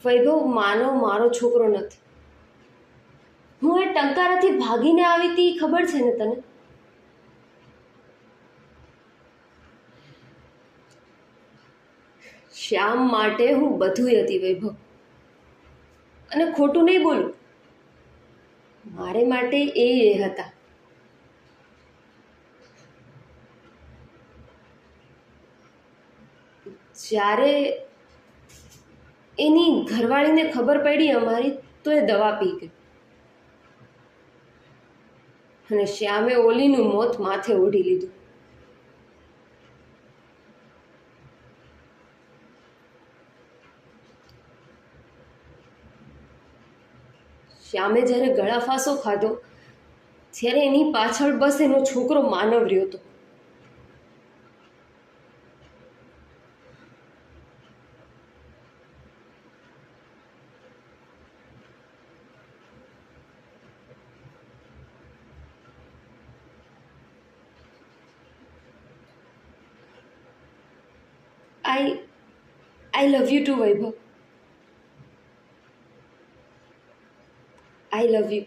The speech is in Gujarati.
વૈભવ, માનવ મારો છોકરો નથી. હું એ ટંકારાથી ભાગીને આવી હતી, ખબર છે ને તને? શ્યામ માટે હું બધુંય હતી વૈભવ, અને ખોટું નહીં બોલું, મારે માટે એ હતા. જ્યારે એની ઘરવાળીને ખબર પડી અમારી, તો એ દવા પી ગઈ અને શ્યામે ઓલીનું મોત માથે ઓઢી લીધું. શ્યામે જ્યારે ગળાફાંસો ખાધો, ત્યારે એની પાછળ બસ એનો છોકરો માનવ રહ્યો હતો. I love you too Vaibhav. I love you.